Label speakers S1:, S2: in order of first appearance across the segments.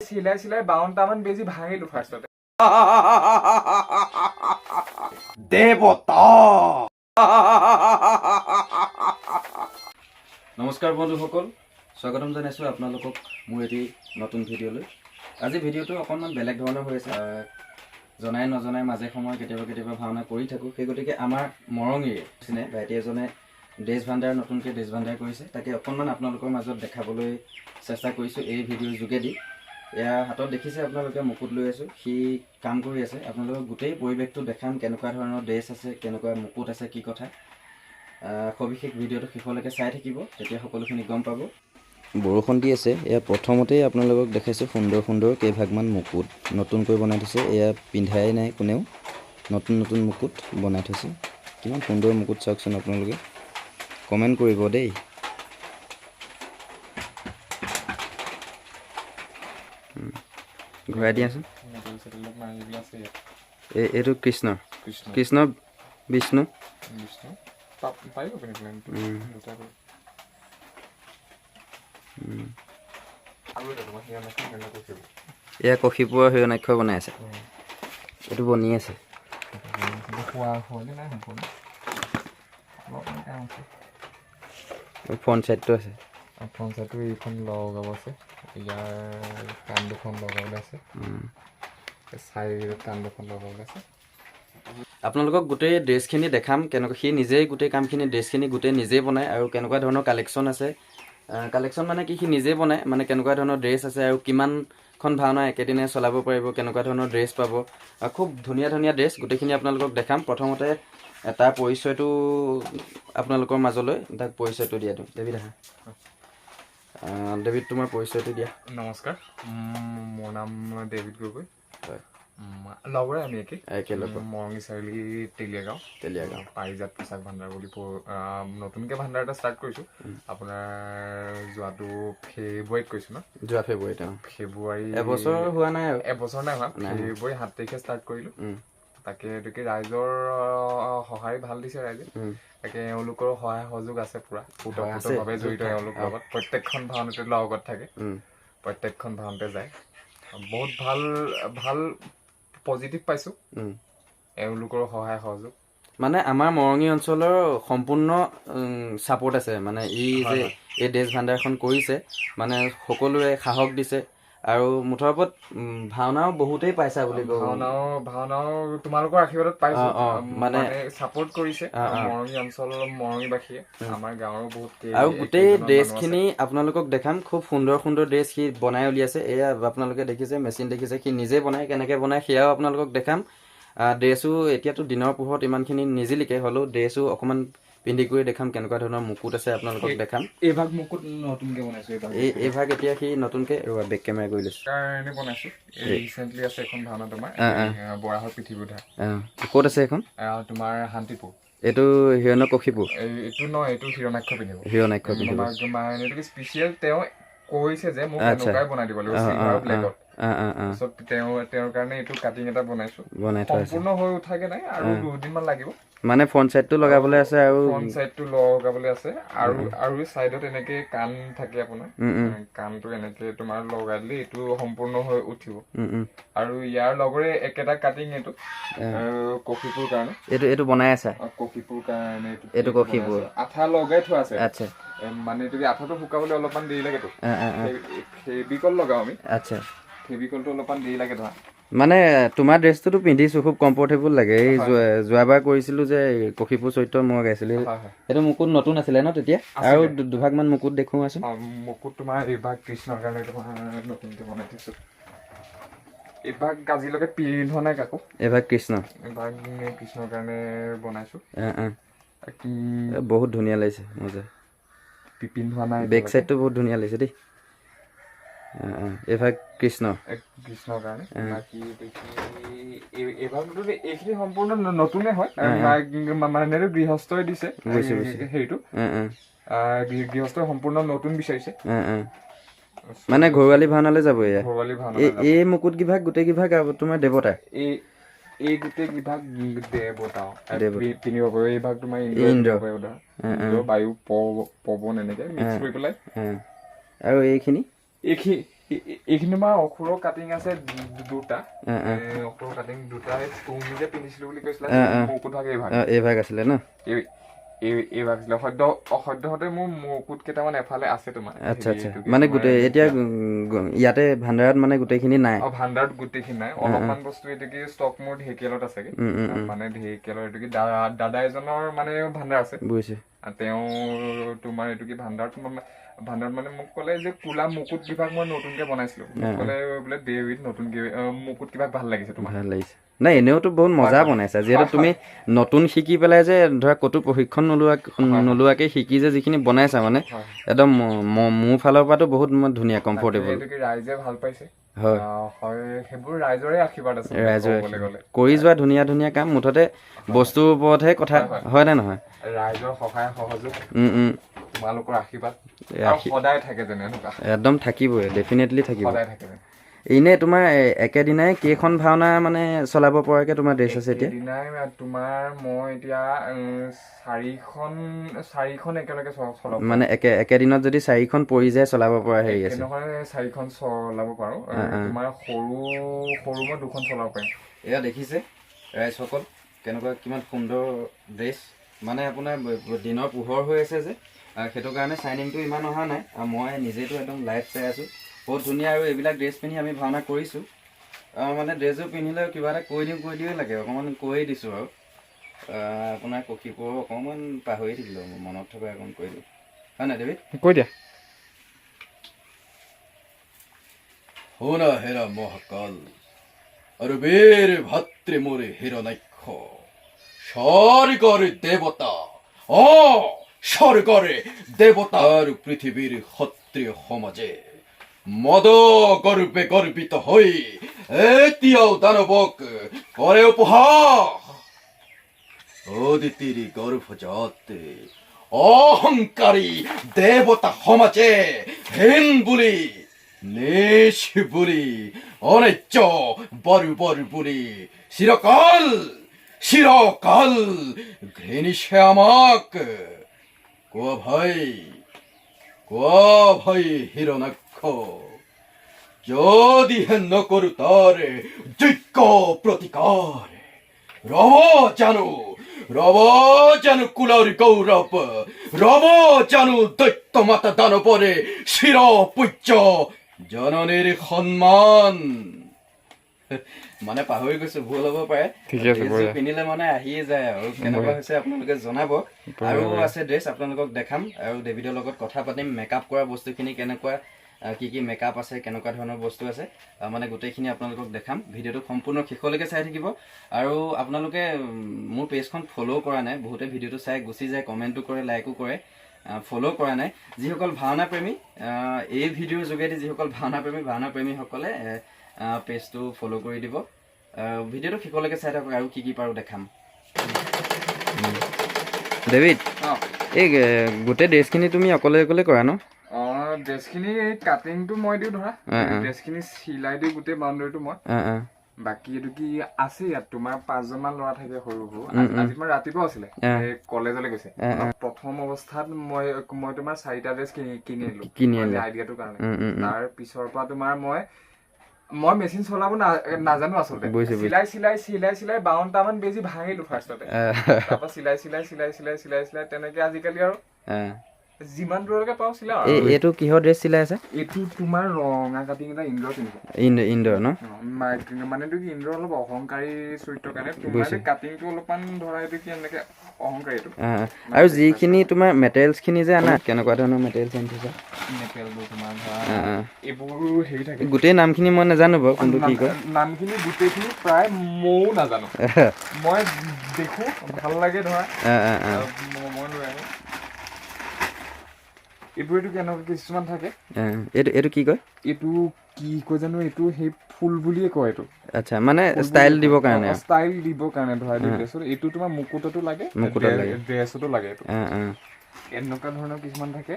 S1: চিলাই 52টামান বেজি ভাঙিলো ফাৰ্ষ্টতে।
S2: দেৱতা।
S3: নমস্কাৰ বন্ধুসকল, স্বাগতম জনাইছোঁ আপোনালোকক মোৰ এটি নতুন ভিডিঅ'লৈ। আজি ভিডিঅ'টো অকণমান বেলেগ ধৰণৰ হৈ আছে। জনাই নজনাই মাজে সময়ে কেতিয়াবা ভাওনা কৰি থাকোঁ। সেই গতিকে আমাৰ মৰঙীৰ চিনে ভাইটি এজনে ড্ৰেছ ভাণ্ডাৰ নতুনকৈ ড্ৰেছ ভাণ্ডাৰ কৰিছে, তাকে অকণমান আপোনালোকৰ মাজত দেখাবলৈ চেষ্টা কৰিছোঁ এই ভিডিঅ'ৰ যোগেদি। এয়া হাতত দেখিছে আপোনালোকে মুকুট লৈ আছোঁ, সি কাম কৰি আছে। আপোনালোকক গোটেই পৰিৱেশটো দেখাম, কেনেকুৱা ধৰণৰ ড্ৰেছ আছে, কেনেকুৱা মুকুট আছে, কি কথা। সবিশেষ ভিডিঅ'টো শেষলৈকে চাই থাকিব, তেতিয়া সকলোখিনি গম পাব। বৰষুণ দি আছে। এয়া প্ৰথমতেই আপোনালোকক দেখাইছোঁ সুন্দৰ সুন্দৰ কেইভাগমান মুকুট নতুনকৈ বনাই থৈছে। এয়া পিন্ধাই নাই কোনেও, নতুন নতুন মুকুট বনাই থৈছে। কিমান সুন্দৰ মুকুট চাওকচোন আপোনালোকে, কমেণ্ট কৰিব দেই। ঘূৰাই দিয়াচোন। এইটো কৃষ্ণ, কৃষ্ণ বিষ্ণু। এয়া কশিপুৰৰ হিৰণ্যাক্ষ বনাই আছে, এইটো বনি আছে। ফ্ৰণ্ট চাইডটো আছে,
S1: ফ্ৰণ্ট চাইডটো এইখন লগাব আছে, ইয়াৰ কাণ দুখন লগাবলৈ আছে, চাইডত কাণ দুখন লগাবলৈ আছে।
S3: আপোনালোকক গোটেই ড্ৰেছখিনি দেখাম, কেনেকুৱা সি নিজেই গোটেই কামখিনি ড্ৰেছখিনি গোটেই নিজেই বনায়, আৰু কেনেকুৱা ধৰণৰ কালেকশ্যন আছে। কালেকশ্যন মানে কি, সি নিজেই বনায়, মানে কেনেকুৱা ধৰণৰ ড্ৰেছ আছে আৰু কিমানখন ভাওনা একেদিনে চলাব পাৰিব, কেনেকুৱা ধৰণৰ ড্ৰেছ পাব। খুব ধুনীয়া ধুনীয়া ড্ৰেছ গোটেইখিনি আপোনালোকক দেখাম। প্ৰথমতে তাৰ পৰিচয়টো আপোনালোকৰ মাজলৈ তাক পৰিচয়টো দিয়া দিওঁ। ডেভিড আহা। ডেভিড, তোমাৰ পৰিচয়টো দিয়া।
S1: নমস্কাৰ, মোৰ নাম ডেভিড গগৈ। হয়, লগৰে আমি একেলগে মৰঙী চাৰিআলি তেলীয়াগাঁও পাৰিজাত পোচাক ভাণ্ডাৰ বুলি নতুনকৈ ভাণ্ডাৰ এটা ষ্টাৰ্ট কৰিছোঁ। আপোনাৰ যোৱাটো ফেব্ৰুৱাৰীত কৈছোঁ ন?
S3: যোৱা ফেব্ৰুৱাৰীত।
S1: ফেব্ৰুৱাৰী
S3: এবছৰ হোৱা নাই আৰু।
S1: এবছৰ নাই হোৱা, ফেব্ৰুৱাৰী 7 তাৰিখে ষ্টাৰ্ট কৰিলোঁ। তাকে ৰাইজৰ সঁহাৰি ভাল দিছে ৰাইজে। তাকে এওঁলোকৰ সহায় সহযোগ আছে, পুৰা ওতঃপ্ৰোতভাৱে জড়িত এওঁলোক লগত। প্ৰত্যেকখন ভাওনাতে লগত থাকে, প্ৰত্যেকখন ভাওনাতে যায়। বহুত ভাল ভাল পজিটিভ পাইছোঁ এওঁলোকৰ সহায় সহযোগ।
S3: মানে আমাৰ মৰঙী অঞ্চলৰ সম্পূৰ্ণ ছাপোৰ্ট আছে। মানে ই যে এই ড্ৰেছ ভাণ্ডাৰখন কৰিছে, মানে সকলোৱে সাহস দিছে, আৰু মুঠৰ ওপৰত ভাওনাও বহুতেই পাইছা বুলি কওঁ।
S1: ভাওনাও তোমালোকৰ আশীৰ্বাদত পাইছোঁ, মানে ছাপোৰ্ট কৰিছে মৰঙী অঞ্চলৰ মৰঙীবাসীয়ে, আমাৰ গাঁৱৰ বহুত।
S3: আৰু গোটেই ড্ৰেছখিনি আপোনালোকক দেখাম। খুব সুন্দৰ সুন্দৰ ড্ৰেছ সি বনাই উলিয়াইছে। এয়া আপোনালোকে দেখিছে, মেচিন দেখিছে, সি নিজে বনায়। কেনেকৈ বনায় সেয়াও আপোনালোকক দেখাম। ড্ৰেছো এতিয়াতো দিনৰ পোহৰত ইমানখিনি নিজিলিকে, হ'লেও ড্ৰেছো অকণমান পিন্ধি কৰি দেখাম, কেনেকুৱা ধৰণৰ মুকুট আছে আপোনালোকক দেখাম।
S1: এইভাগ মুকুট নতুনকৈ বনাইছোঁ।
S3: এইভাগ এতিয়া সি নতুনকৈ বেক কেমেৰা কৰি লৈছোঁ।
S1: কাৰণে বনাইছোঁ। ৰিচেণ্টলি আছে এখন ভাওনা তোমাৰ বৰাহৰ পৃথিৱীধা।
S3: ক'ত আছে এখন?
S1: তোমাৰ শান্তিপুৰ।
S3: এইটো হিৰণ্যকশিপুৰ।
S1: এইটো নহয়, এইটো হিৰণ্যাক্ষ পিন্ধিব।
S3: হিৰণ্যাক্ষ পিন্ধিব।
S1: এইটো স্পেচিয়েল। তেওঁ কৈছে যে মোক এনেকুৱাই বনাই দিব লাগিব, চিলভাৰ ব্লেকত। তেওঁৰ কাৰণে এইটো কাটিং এটা বনাইছোঁ। সম্পূৰ্ণ হৈ উঠাগে নাই, আৰু 2 দিনমান লাগিব।
S3: মানে ফ্ৰণ্ট চাইডটো লগাবলৈ আছে, আৰু
S1: ফ্ৰণ্ট চাইডটো লগাবলৈ আছে, আৰু চাইডত এনেকে কাণ থাকে আপোনাৰ। কাণটো এনেকে তোমাৰ লগাই দিলে এইটো সম্পূৰ্ণ হৈ উঠিব। আৰু ইয়াৰ লগৰে একেটা কাটিং এইটো কফিপুৰ কাৰণে।
S3: এইটো বনাই আছে
S1: কফিপুৰ কাৰণে।
S3: এইটো কফিপুৰ
S1: আঠা লগাই থোৱা আছে।
S3: আচ্ছা,
S1: মানে এইটো আঠাটো শুকাবলৈ অলপমান দেৰি লাগেতো। ফেভিকল লগাওঁ আমি। আচ্ছা, ফেভিকলটো অলপমান দেৰি লাগে ধৰা।
S3: মানে তোমাৰ ড্ৰেছটোতো পিন্ধিছোঁ, খুব কমফৰ্টেবল লাগে। এই যোৱাবাৰ কৰিছিলোঁ যে কফিপুৰ চৰিত্ৰ মই গাইছিলোঁ, সেইটো মুকুট নতুন আছিলে ন তেতিয়া? আৰু দুভাগমান মুকুট দেখুৱাচোন।
S1: মুকুট তোমাৰ এইভাগ কৃষ্ণৰ কাৰণে তোমাৰ নতুনকৈ বনাই থৈছোঁ। এইভাগ আজিলৈকে পিন্ধোৱা নাই কাকো। এইভাগ কৃষ্ণৰ কাৰণে বনাইছোঁ।
S3: বহুত ধুনীয়া লাগিছে, মজা।
S1: পিন্ধোৱা নাই।
S3: বেক চাইডটো বহুত ধুনীয়া লাগিছে দেই। এইভাগ কৃষ্ণৰ
S1: কাৰণে। বাকী এইখিনি সম্পূৰ্ণ নতুনে হয়, মানে গৃহস্থই দিছে হেৰিটো। গৃহস্থই সম্পূৰ্ণ নতুন বিচাৰিছে।
S3: মানে ঘৰুৱালী ভাওনালৈ যাব। এয়া
S1: ঘৰুৱালী ভাওনা।
S3: এই মুকুট কিভাগ গোটেই কিভাগ তোমাৰ দেৱতা।
S1: এই গোটেই কিভাগ দেৱতা পিন্ধিব পাৰিব। এই ভাগ তোমাৰ ইন্দ্ৰ, বায়ু, পৱন এনেকে মিক্স কৰি পেলাই।
S3: আৰু এইখিনি
S1: এইখিনি তোমাৰ অসুৰৰ কাটিং আছে দুটা অসুৰৰ কাটিং দুটা তুমি যে পিন্ধিছিলো বুলি কৈছিলা মুকুট ভাগ
S3: এই ভাগ আছিলে ন
S1: এই ভাগ আছিলে সদ্যহতে মোৰ মুকুট কেইটামান এফালে আছে তোমাৰ
S3: আচ্ছা আচ্ছা মানে গোটেই এতিয়া ইয়াতে ভাণ্ডাৰত মানে গোটেইখিনি নাই
S1: ভাণ্ডাৰত গোটেইখিনি নাই অলপমান বস্তু এইটো কি ষ্টক মোৰ ঢেকিয়ালত আছেগে মানে ঢেকিয়ালৰ এইটো কি দাদা এজনৰ মানে ভাণ্ডাৰ আছে
S3: বুজিছো
S1: তেওঁ তোমাৰ এইটো কি ভাণ্ডাৰত মানে মোক ক'লে যে কোলা মুকুট বিভাগ মই নতুনকে বনাইছিলো ক'লে বোলে ডেভিড নতুনকে মুকুট কিবা ভাল লাগিছে তোমাৰ
S3: ভাল লাগিছে নাই এনেওতো বহুত মজা বনাইছা যিহেতু তুমি নতুন শিকি পেলাই যে ধৰা ক'তো প্ৰশিক্ষণ নোলোৱাকে শিকি যে যিখিনি বনাইছা মানে একদম মোৰ ফালৰ পৰাতো বহুত ধুনীয়া কমফৰ্টেবল
S1: ৰাইজে ভাল পাইছে
S3: হয়
S1: সেইবোৰ ৰাইজৰে আশীৰ্বাদ আছে
S3: ৰাইজৰে কৰি যোৱা ধুনীয়া ধুনীয়া কাম মুঠতে বস্তুৰ ওপৰতহে কথা হয় নে নহয়
S1: ৰাইজৰ সহায় সহযোগ তোমালোকৰ আশীৰ্বাদ সদায় থাকে যেন এনেকুৱা
S3: একদম থাকিবই ডেফিনেটলি থাকিব
S1: সদায় থাকে
S3: এনে তোমাৰ একেদিনাই কেইখন ভাওনা মানে চলাব পৰাকে তোমাৰ ড্ৰেছ আছে এতিয়া
S1: একেদিনাই তোমাৰ মই এতিয়া চাৰিখন একেলগে চলাব
S3: মানে একেদিনত যদি 4খন পৰি যায় চলাব পৰা হেৰি আছে
S1: এনেকুৱা 4খন চলাব পাৰো তোমাৰ সৰু মই 2খন চলাব পাৰিম
S3: এয়া দেখিছে ৰাইজসকল কেনেকুৱা কিমান সুন্দৰ ড্ৰেছ মানে আপোনাৰ দিনৰ পোহৰ হৈ আছে যে সেইটো কাৰণে চাইনিংটো ইমান অহা নাই আৰু মই নিজেতো একদম লাইভ চাই আছোঁ বহুত ধুনীয়া আৰু এইবিলাক ড্ৰেছ পিন্ধি আমি ভাওনা কৰিছোঁ মানে ড্ৰেছযোৰ পিন্ধিলে কিবা এটা কৈ দিওঁ লাগে অকণমান কৈয়ে দিছোঁ আৰু আপোনাৰ কক্ষীপুৰ অকণমান পাহৰি থাকিলোঁ মোৰ মনত থকা অকণ কৈ দিওঁ হয় নাই ডেভিড
S1: কৈ দিয়া
S2: শুনা হেৰা মহাকাল আৰু বীৰ ভাতৃ মোৰ হিৰণ্যাক্ষ স্বৰ্গৰ দেৱতা স্বৰ্গৰ দেৱতা আৰু পৃথিৱীৰ ক্ষত্ৰিয় সমাজে মদ গৰ্বে গৰ্বিত হৈ এতিয়াও দানৱক কৰে উপহাস অদিতিৰ গৰ্ভজাত অহংকাৰী দেৱতা সমাজে হীন বুলি নিশ বুলি অনিচ্য বৰ্বৰ বুলি চিৰকাল ঘৃণিছে আমাক কোৱা ভাই হিৰণ্যাক্ষ যদিহে নকৰো তাৰ যোগ্য প্ৰতিকাৰ ৰব জানো কুলৰ গৌৰৱ ৰব জানো দৈত্য মাতা দানৱৰে চিৰ পূজ্য জননীৰ সন্মান মানে পাহৰি গৈছো ভুল হ'ব পাৰে পিন্ধিলে মানে আহিয়ে যায় আৰু কেনেকুৱা হৈছে আপোনালোকে জনাব আৰু আছে ড্ৰেছ আপোনালোকক দেখাম আৰু ডেভিডৰ লগত কথা পাতিম মেকআপ কৰা বস্তুখিনি কেনেকুৱা কি মেকআপ আছে কেনেকুৱা ধৰণৰ বস্তু আছে মানে গোটেইখিনি আপোনালোকক দেখাম ভিডিঅ'টো সম্পূৰ্ণ শেষলৈকে চাই থাকিব আৰু আপোনালোকে মোৰ পেজখন ফ'ল' কৰা নাই বহুতে ভিডিঅ'টো চাই গুচি যায় কমেণ্টো কৰে লাইকো কৰে ফ'ল' কৰা নাই যিসকল ভাওনা প্ৰেমী এই ভিডিঅ'ৰ যোগেদি যিসকল ভাওনা প্ৰেমীসকলে পেজটো ফ'ল' কৰি দিব ভিডিঅ'টো শেষলৈকে চাই থাকক আৰু কি পাৰোঁ দেখাম ডেভিড এই গোটেই ড্ৰেছখিনি তুমি অকলে কৰা ন
S1: ড্ৰেছখিনি কাটিংটো মই দিওঁ ধৰা ড্ৰেছখিনি চিলাই দিওঁ গোটেই বাউণ্ডাৰীটো মই বাকী এইটো কি আছে ইয়াত তোমাৰ 5জনমান ল'ৰা থাকে সৰু আজি তোমাৰ ৰাতিপুৱা আছিলে কলেজলৈ গৈছে প্ৰথম অৱস্থাত মই তোমাৰ 4টা ড্ৰেছ কিনি আনিলো আইডিয়াটোৰ কাৰণে তাৰ পিছৰ পৰা তোমাৰ মই মেচিন চলাব নাজানো আচলতে চিলাই 52টামান বেজি ভাঙিলো ফাৰ্ষ্টতে তাৰপৰা চিলাই তেনেকে আজিকালি আৰু যিমান দূৰলৈকে পাওঁ চিলাই
S3: এইটো কিহৰ ড্ৰেছ চিলাই আছে
S1: এইটো তোমাৰ ৰঙা কাটিং এটা ইন্দৰ
S3: ন
S1: মানে এইটো কি ইন্দৰ অলপ অহংকাৰী চৰিত্ৰৰ কাৰণে তোমাৰ কাটিংটো অলপমান ধৰা এইটো কি এনেকে অহংকাৰী এইটো
S3: আৰু যিখিনি তোমাৰ মেটেৰিয়েলছখিনি যে আনা কেনেকুৱা ধৰণৰ মেটেৰিয়েলছ আনিছা
S1: মেটেৰিয়েলবোৰ তোমাৰ ধৰা এইবোৰ হেৰি থাকে
S3: গোটেই নামখিনি মই নাজানো বাৰু কোনটো কি কয়
S1: নামখিনি গোটেইখিনি প্ৰায় ময়ো নাজানো মই দেখো ভাল লাগে ধৰা মই লৈ আহো এইটো কেনেকুৱা কিছুমান থাকে
S3: এইটো কি কয়
S1: এইটো কি কয় জানো এইটো সেই ফুল বুলিয়ে কয় এইটো
S3: আচ্ছা মানে ষ্টাইল দিবৰ কাৰণে
S1: ধৰা এইটো তোমাৰ মুকুটতো লাগে ড্ৰেছতো লাগে এইটো এনেকুৱা ধৰণৰ কিছুমান থাকে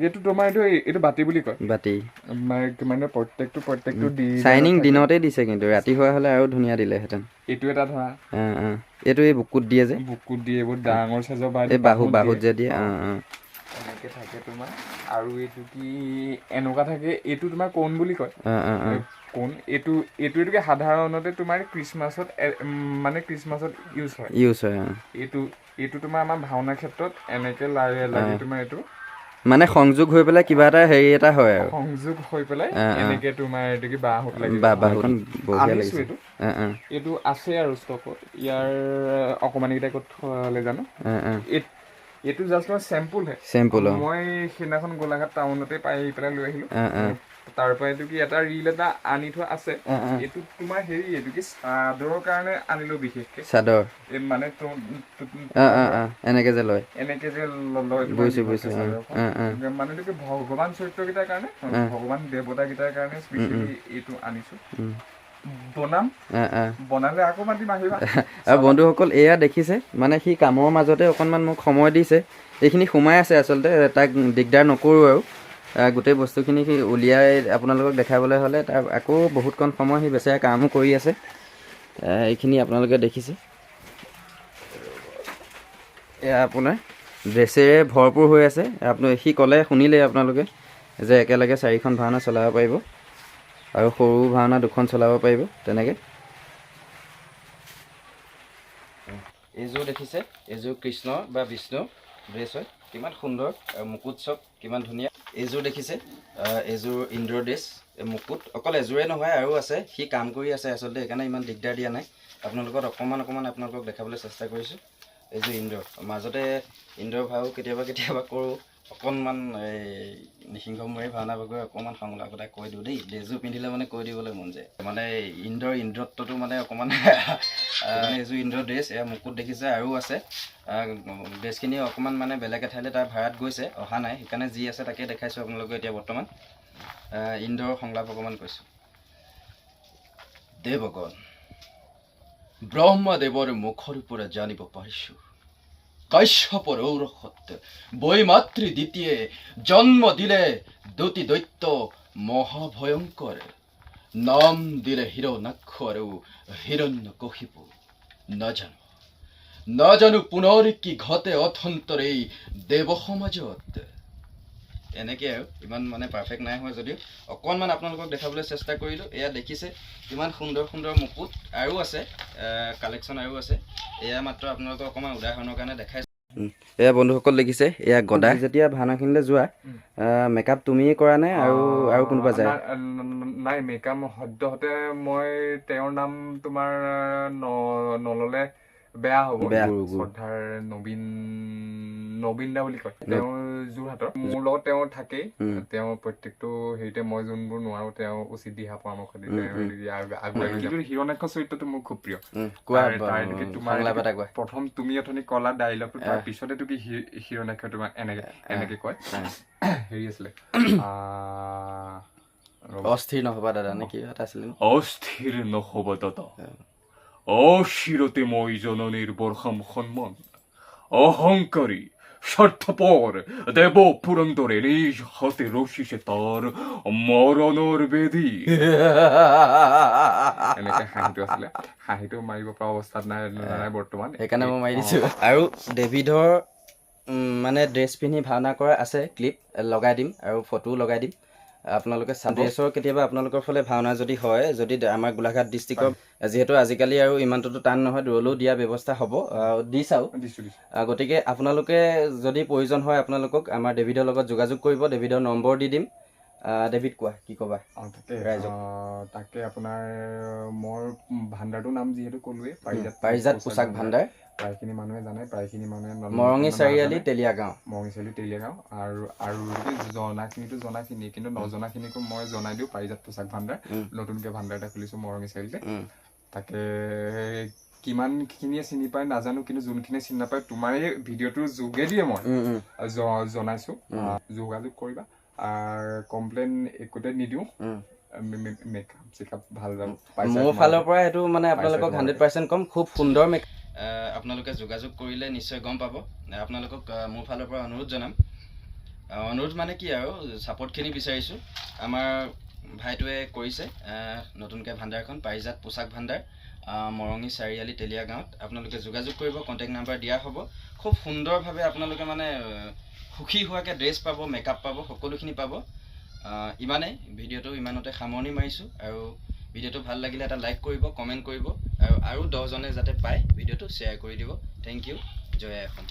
S1: এইটো তোমাৰ এইটো বাতি বুলি কয় বাতি মানে প্ৰত্যেকটো
S3: চাইনিং দিনতে দিছে কিন্তু ৰাতি হোৱা হলে আৰু ধুনীয়া দিলেহেঁতেন
S1: এইটো এটা ধৰা
S3: এইটো এই বুকুত দিয়ে যে
S1: এইবোৰ ডাঙৰ চাইজৰ
S3: বাহুত যে দিয়ে
S1: এনেকে থাকে তোমাৰ আৰু এইটো কি এনেকুৱা থাকে এইটো তোমাৰ কোন বুলি কয় কোন এইটোকে সাধাৰণতে তোমাৰ ক্ৰিছমাছত মানে ক্ৰিছমাছত ইউজ হয় এইটো তোমাৰ আমাৰ ভাওনা ক্ষেত্ৰত এনেকে লাগে তোমাৰ এইটো
S2: মানে সংযোগ হৈ পেলাই কিবা এটা হেৰি এটা হয় আৰু
S1: সংযোগ হৈ পেলাই এনেকে তোমাৰ এইটো কি বাহুত লাগি আনিছো এইটো আছে আৰু ষ্টকত ইয়াৰ অকমানিকেইটা ক'ত থলে জানো এইটো জাষ্ট মই চেম্পুল মই সেইদিনাখন গোলাঘাট টাউনতে পাই আহি পেলাই লৈ আহিলো তাৰ পৰা এইটো কি এটা ৰিল এটা আনি থোৱা আছে এইটো তোমাৰ হেৰি এইটো কি চাদৰৰ কাৰণে আনিলো বিশেষকে চাদৰ মানে এনেকে যে লয় মানে এইটো ভগৱান চৰিত্ৰ কেইটাৰ কাৰণে ভগৱান দেৱতা কেইটাৰ কাৰণে স্পেচিয়েলি এইটো আনিছো বনালে আকৌ মাতিম আহিবা
S2: আৰু বন্ধুসকল এয়া দেখিছে মানে সি কামৰ মাজতে অকণমান মোক সময় দিছে এইখিনি সোমাই আছে আচলতে তাক দিগদাৰ নকৰোঁ আৰু গোটেই বস্তুখিনি সি উলিয়াই আপোনালোকক দেখাবলৈ হ'লে তাৰ আকৌ বহুতকণ সময় সি বেচেৰা কামো কৰি আছে এইখিনি আপোনালোকে দেখিছে এয়া আপোনাৰ ড্ৰেছেৰে ভৰপূৰ হৈ আছে সি ক'লে শুনিলে আপোনালোকে যে একেলগে 4খন ভাওনা চলাব পাৰিব আৰু সৰু ভাওনা 2খন চলাব পাৰিব তেনেকৈ এইযোৰ দেখিছে এইযোৰ কৃষ্ণ বা বিষ্ণু ড্ৰেছ হয় কিমান সুন্দৰ আৰু মুকুট চব কিমান ধুনীয়া এইযোৰ দেখিছে এইযোৰ ইন্দ্ৰ ড্ৰেছ মুকুট অকল এযোৰে নহয় আৰু আছে সি কাম কৰি আছে আচলতে সেইকাৰণে ইমান দিগদাৰ দিয়া নাই আপোনালোকক অকণমান আপোনালোকক দেখাবলৈ চেষ্টা কৰিছোঁ এইযোৰ ইন্দ্ৰ মাজতে ইন্দ্ৰৰ ভাও কেতিয়াবা কৰোঁ অকণমান নৃসিংহমূৰী ভাওনা ভাগৰ অকণমান সংলাপতা কৈ দিওঁ দেই ড্ৰেছযোৰ পিন্ধিলে মানে কৈ দিবলৈ মন যায় মানে ইন্দ্ৰত্বটো মানে অকণমান এইযোৰ ইন্দ্ৰ ড্ৰেছ এয়া মুকুট দেখিছে আৰু আছে ড্ৰেছখিনি অকণমান মানে বেলেগ এঠাইলৈ তাৰ ভাড়াত গৈছে অহা নাই সেইকাৰণে যি আছে তাকে দেখাইছোঁ আপোনালোকে এতিয়া বৰ্তমান ইন্দ্ৰৰ সংলাপ অকণমান কৈছোঁ দেৱগণ ব্ৰহ্মদেৱৰ মুখৰ পৰা জানিব পাৰিছোঁ কাশ্যপৰ ঔৰসত বৈমাতৃ দ্বিতীয়ে জন্ম দিলে দুটি দৈত্য মহাভয়ংকৰ নাম দিলে হিৰণ্যাক্ষ আৰু হিৰণ্যকশিপু নাজানো পুনৰ কি ঘটে অথন্তৰ এই দেৱ সমাজত এনেকৈ আৰু ইমান মানে পাৰফেক্ট নাই হোৱা যদিও অকণমান আপোনালোকক দেখাবলৈ চেষ্টা কৰিলোঁ এয়া দেখিছে কিমান সুন্দৰ মুকুট আৰু আছে কালেকশ্যন আৰু আছে এয়া মাত্ৰ আপোনালোকক অকণমান উদাহৰণৰ কাৰণে দেখাইছোঁ এয়া বন্ধুসকল দেখিছে এয়া গদা যেতিয়া ভাওনাখিনিলৈ যোৱা মেকআপ তুমিয়ে কৰা নে আৰু কোনোবা যায়
S1: নাই মেকআপ সদ্যহতে মই তেওঁৰ নাম তোমাৰ নললে বেয়া হ'ব শ্ৰদ্ধাৰ নবীন দা বুলি কয় তেওঁ যোৰহাটৰ মোৰ লগত তেওঁ থাকেই তেওঁ প্ৰত্যেকটো হেৰিতে মই যোনবোৰ নোৱাৰো তেওঁ উচিত দিহা পৰামৰ্শ দিয়ে আগুৱাই কিন্তু হিৰণ্যাক্ষ চৰিত্ৰটো মোৰ খুব প্ৰিয় তোমাৰ প্ৰথম তুমি অথনি কলা ডাইলগটো তাৰ পিছতেতো কি হিৰণ্যাক্ষ তোমাক এনেকে কয় হেৰি আছিলে
S2: অস্থিৰ নহবা দাদা নে কি এটা আছিলে
S1: অস্থিৰ নহবা দাদা অশিরতে মই জননীর বরখাম সম্মান অহংকারী স্বার্থপর দেব পুরন্দরে নিজ হাতে রশিসে তার মরণর বেদী এনেকে হাঁহিটো আছিলে হাঁহিটো মাৰিব পৰা অৱস্থাত নাই বৰ্তমান
S2: সেইকাৰণে মই মাৰি দিছোঁ আৰু ডেভিডৰ মানে ড্ৰেছ পিন্ধি ভাওনা কৰা আছে ক্লিপ লগাই দিম আৰু ফটোও লগাই দিম আপোনালোকে ড্ৰেছৰ কেতিয়াবা আপোনালোকৰ ফালে ভাওনা যদি হয় যদি আমাৰ গোলাঘাট ডিষ্ট্ৰিক্টৰ যিহেতু আজিকালি আৰু ইমানটোতো টান নহয় দূৰলৈও দিয়া ব্যৱস্থা হ'ব দি চাওঁ গতিকে আপোনালোকে যদি প্ৰয়োজন হয় আপোনালোকক আমাৰ ডেভিডৰ লগত যোগাযোগ কৰিব ডেভিডৰ নম্বৰ দি দিম ডেভিড কোৱা কি ক'বা
S1: তাকে আপোনাৰ মোৰ ভাণ্ডাৰটোৰ নাম যিহেতু ক'লোৱে
S2: পাৰিজাত পোচাক ভাণ্ডাৰ
S1: প্ৰায়খিনি মানুহে জানে প্ৰায়খিনি মানুহে
S2: মৰঙী চাৰিআলি তেলীয়া গাঁও
S1: আৰু জনাখিনি কিন্তু নজনাখিনিকো মই জনাই দিওঁ পাৰিজাত পোচাক ভাণ্ডাৰ নতুনকে ভাণ্ডাৰ এটা খুলিছো মৰঙী চাৰিআলিতে তাকে কিমানখিনিয়ে চিনি পায় নাজানো কিন্তু যোনখিনিয়ে চিনি নাপায় তোমাৰ এই ভিডিঅ'টোৰ যোগেদিয়ে মই জনাইছো যোগাযোগ কৰিবা কমপ্লেইন একোতে নিদিওঁ মেকআপ চেকআপ ভাল যাব
S2: মোৰ ফালৰ পৰা এইটো মানে আপোনালোকক 100% কম খুব সুন্দৰ মেকআপ আপোনালোকে যোগাযোগ কৰিলে নিশ্চয় গম পাব আপোনালোকক মোৰ ফালৰ পৰা অনুৰোধ জনাম অনুৰোধ মানে কি আৰু ছাপৰ্টখিনি বিচাৰিছোঁ আমাৰ ভাইটোৱে কৰিছে নতুনকৈ ভাণ্ডাৰখন পাৰিজাত পোচাক ভাণ্ডাৰ মৰঙী চাৰিআলি তেলীয়া গাঁৱত আপোনালোকে যোগাযোগ কৰিব কণ্টেক্ট নাম্বাৰ দিয়া হ'ব খুব সুন্দৰভাৱে আপোনালোকে মানে সুখী হোৱাকৈ ড্ৰেছ পাব, মেকআপ পাব, সকলোখিনি পাব। ইমানেই, ভিডিঅ'টো ইমানতে সামৰণি মাৰিছোঁ। আৰু ভিডিঅ'টো ভাল লাগিলে এটা লাইক কৰিব, কমেণ্ট কৰিব, আৰু 10জনে যাতে পায় ভিডিঅ'টো শ্বেয়াৰ কৰি দিব। Thank you. জয় আই অসম।